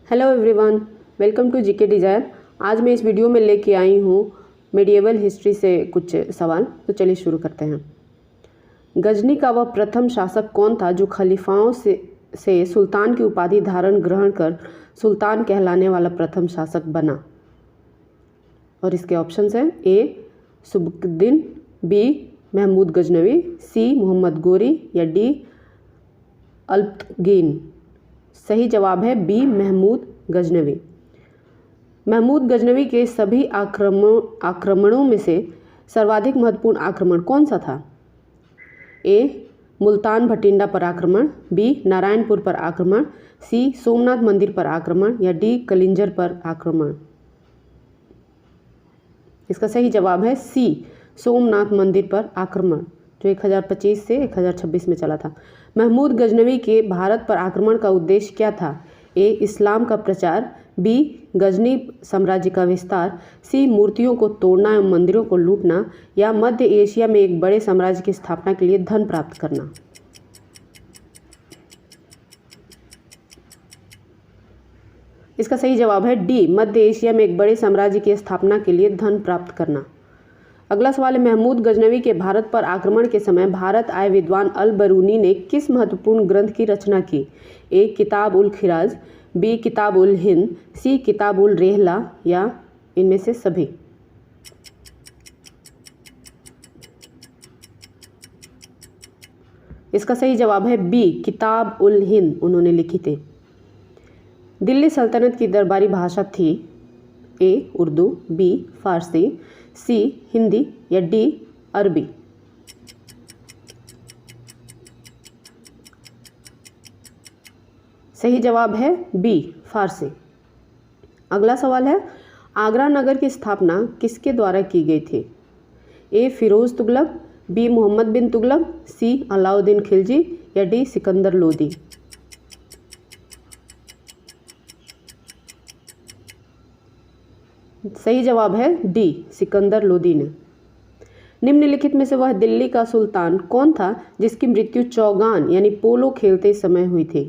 Hello everyone, welcome to GK desire. आज मैं इस वीडियो में लेके आई हूँ मेडिएवल हिस्ट्री से कुछ सवाल। तो चलिए शुरू करते हैं। गजनी का वह प्रथम शासक कौन था जो खलीफाओं से सुल्तान की उपाधि धारण ग्रहण कर सुल्तान कहलाने वाला प्रथम शासक बना? और इसके ऑप्शंस हैं ए सुबुक्दीन, बी महमूद गजनवी, सी मोहम्मद गोरी या डी अल्पतगीन। सही जवाब है बी महमूद गजनवी। महमूद गजनवी के सभी आक्रमणों में से सर्वाधिक महत्वपूर्ण आक्रमण कौन सा था? ए मुल्तान भटिंडा पर आक्रमण, बी नारायणपुर पर आक्रमण, सी सोमनाथ मंदिर पर आक्रमण या डी कलिंजर पर आक्रमण। इसका सही जवाब है सी सोमनाथ मंदिर पर आक्रमण, जो 1025 से 1026 में चला था। महमूद गजनवी के भारत पर आक्रमण का उद्देश्य क्या था? ए इस्लाम का प्रचार, बी गजनी साम्राज्य का विस्तार, सी मूर्तियों को तोड़ना एवं मंदिरों को लूटना या मध्य एशिया में एक बड़े साम्राज्य की स्थापना के लिए धन प्राप्त करना। इसका सही जवाब है डी मध्य एशिया में एक बड़े साम्राज्य की स्थापना के लिए धन प्राप्त करना। अगला सवाल है, महमूद गजनवी के भारत पर आक्रमण के समय भारत आए विद्वान अल बरूनी ने किस महत्वपूर्ण ग्रंथ की रचना की? ए किताब उल खिराज, बी किताब उल हिंद, सी किताब उल रेहला या इनमें से सभी। इसका सही जवाब है बी किताब उल हिंद उन्होंने लिखी थी। दिल्ली सल्तनत की दरबारी भाषा थी ए उर्दू, बी फारसी, सी हिंदी या डी अरबी। सही जवाब है बी फारसी। अगला सवाल है, आगरा नगर की स्थापना किसके द्वारा की गई थी? ए फिरोज तुगलक, बी मोहम्मद बिन तुगलक, सी अलाउद्दीन खिलजी या डी सिकंदर लोदी। सही जवाब है डी सिकंदर लोदी ने। निम्नलिखित में से वह दिल्ली का सुल्तान कौन था जिसकी मृत्यु चौगान यानी पोलो खेलते समय हुई थी?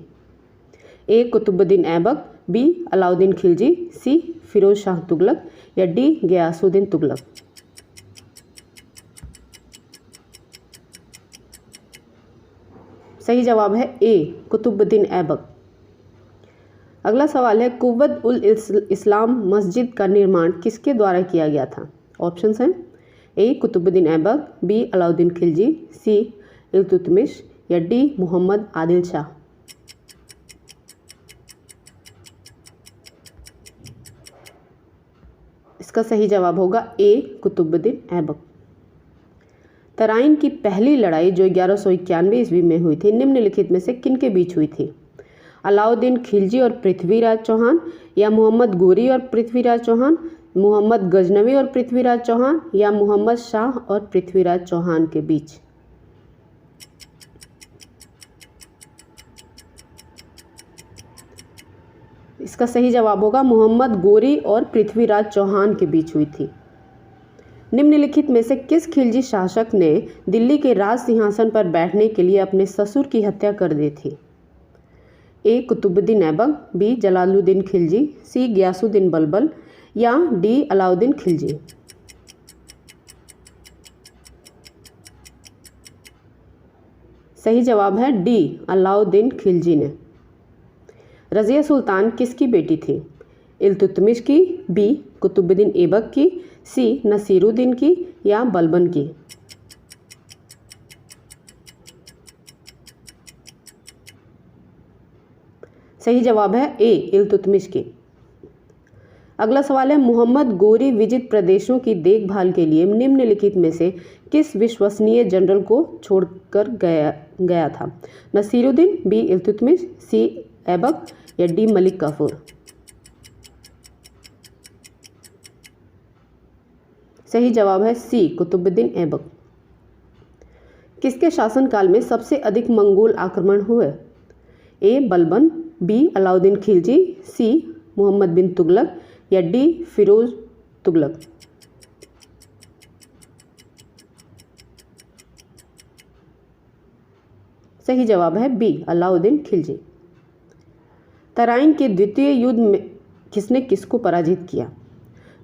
ए कुतुबुद्दीन ऐबक, बी अलाउद्दीन खिलजी, सी फिरोज शाह तुगलक या डी गयासुद्दीन तुगलक। सही जवाब है ए कुतुबुद्दीन ऐबक। अगला सवाल है, कुव्वत उल इस्लाम मस्जिद का निर्माण किसके द्वारा किया गया था? ऑप्शंस हैं ए कुतुबुद्दीन ऐबक, बी अलाउद्दीन खिलजी, सी इल्तुतमिश या डी मोहम्मद आदिल शाह। इसका सही जवाब होगा ए कुतुबुद्दीन ऐबक। तराइन की पहली लड़ाई जो 1191 ईस्वी में हुई थी, निम्नलिखित में से किनके बीच हुई थी? अलाउद्दीन खिलजी और पृथ्वीराज चौहान या मोहम्मद गोरी और पृथ्वीराज चौहान, मोहम्मद गजनवी और पृथ्वीराज चौहान या मोहम्मद शाह और पृथ्वीराज चौहान के बीच। इसका सही जवाब होगा मोहम्मद गोरी और पृथ्वीराज चौहान के बीच हुई थी। निम्नलिखित में से किस खिलजी शासक ने दिल्ली के राज सिंहासन पर बैठने के लिए अपने ससुर की हत्या कर दी थी? ए कुतुबुद्दीन ऐबक, बी जलालुद्दीन खिलजी, सी गयासुद्दीन बलबल या डी अलाउद्दीन खिलजी। सही जवाब है डी अलाउद्दीन खिलजी ने। रज़िया सुल्तान किसकी बेटी थी? इल्तुतमिश की, बी कुतुबुद्दीन ऐबक की, सी नसीरुद्दीन की या बलबन की। सही जवाब है ए इल्तुतमिश की। अगला सवाल है, मोहम्मद गोरी विजित प्रदेशों की देखभाल के लिए निम्नलिखित में से किस विश्वसनीय जनरल को छोड़कर गया था? नसीरुद्दीन, बी इल्तुतमिश, सी ऐबक या डी मलिक काफूर। सही जवाब है सी कुतुबुद्दीन ऐबक। किसके शासनकाल में सबसे अधिक मंगोल आक्रमण हुए? ए बलबन, बी अलाउद्दीन खिलजी, सी मोहम्मद बिन तुगलक या डी फिरोज तुगलक। सही जवाब है बी अलाउद्दीन खिलजी। तराइन के द्वितीय युद्ध में किसने किसको पराजित किया?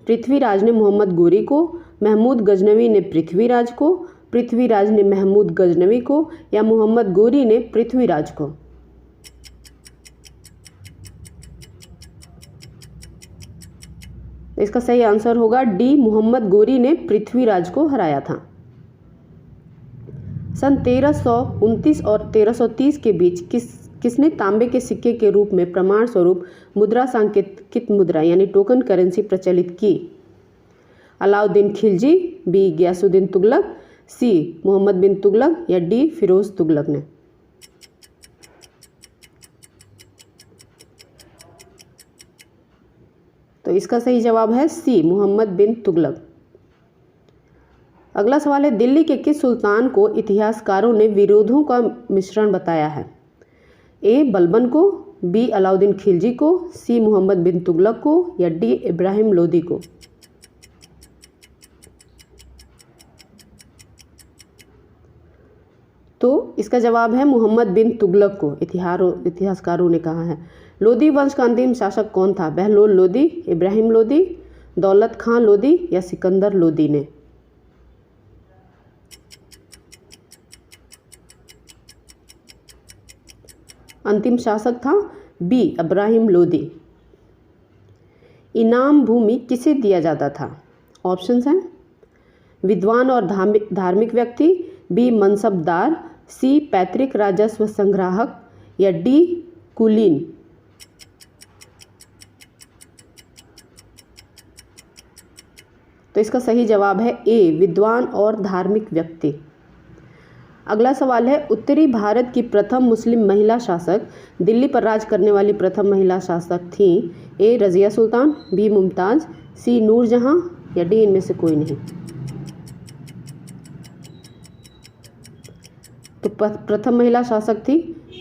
पृथ्वीराज ने मोहम्मद गोरी को, महमूद गजनवी ने पृथ्वीराज को, पृथ्वीराज ने महमूद गजनवी को या मोहम्मद गोरी ने पृथ्वीराज को? इसका सही आंसर होगा डी, मोहम्मद गोरी ने पृथ्वीराज को हराया था। सन 1329 और 1330 के बीच किसने तांबे के सिक्के के रूप में प्रमाण स्वरूप मुद्रा सांकेतिक मुद्रा यानी टोकन करेंसी प्रचलित की? अलाउद्दीन खिलजी, बी गयासुद्दीन तुगलक, सी मोहम्मद बिन तुगलक या डी फिरोज तुगलक ने? तो इसका सही जवाब है सी, मोहम्मद बिन तुगलक। अगला सवाल है, दिल्ली के किस सुल्तान को इतिहासकारों ने विरोधों का मिश्रण बताया है? ए बलबन को, बी अलाउद्दीन खिलजी को, सी मोहम्मद बिन तुगलक को या डी इब्राहिम लोदी को? तो इसका जवाब है मोहम्मद बिन तुगलक को इतिहासकारों ने कहा है। लोदी वंश का अंतिम शासक कौन था? बहलोल लोदी, इब्राहिम लोदी, दौलत खां लोदी या सिकंदर लोदी ने? अंतिम शासक था बी इब्राहिम लोदी। इनाम भूमि किसे दिया जाता था? ऑप्शंस हैं विद्वान और धार्मिक व्यक्ति, बी मनसबदार, सी पैतृक राजस्व संग्राहक या डी कुलीन? तो इसका सही जवाब है ए, विद्वान और धार्मिक व्यक्ति। अगला सवाल है, उत्तरी भारत की प्रथम मुस्लिम महिला शासक, दिल्ली पर राज करने वाली प्रथम महिला शासक थी? ए रजिया सुल्तान, बी मुमताज़, सी नूरजहां या डी इनमें से कोई नहीं? तो प्रथम महिला शासक थी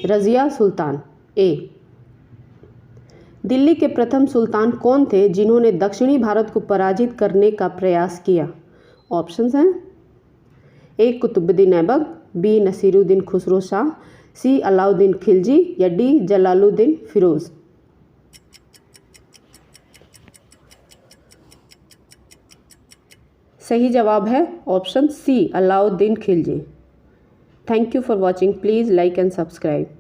रजिया सुल्तान, ए। दिल्ली के प्रथम सुल्तान कौन थे जिन्होंने दक्षिणी भारत को पराजित करने का प्रयास किया? ऑप्शंस हैं A Qutbuddin Aibak, B Nasiruddin Khusro Shah, C Alauddin Khilji या डी जलालुद्दीन फिरोज? सही जवाब है option C, Alauddin Khilji. Thank you for watching. Please like and subscribe.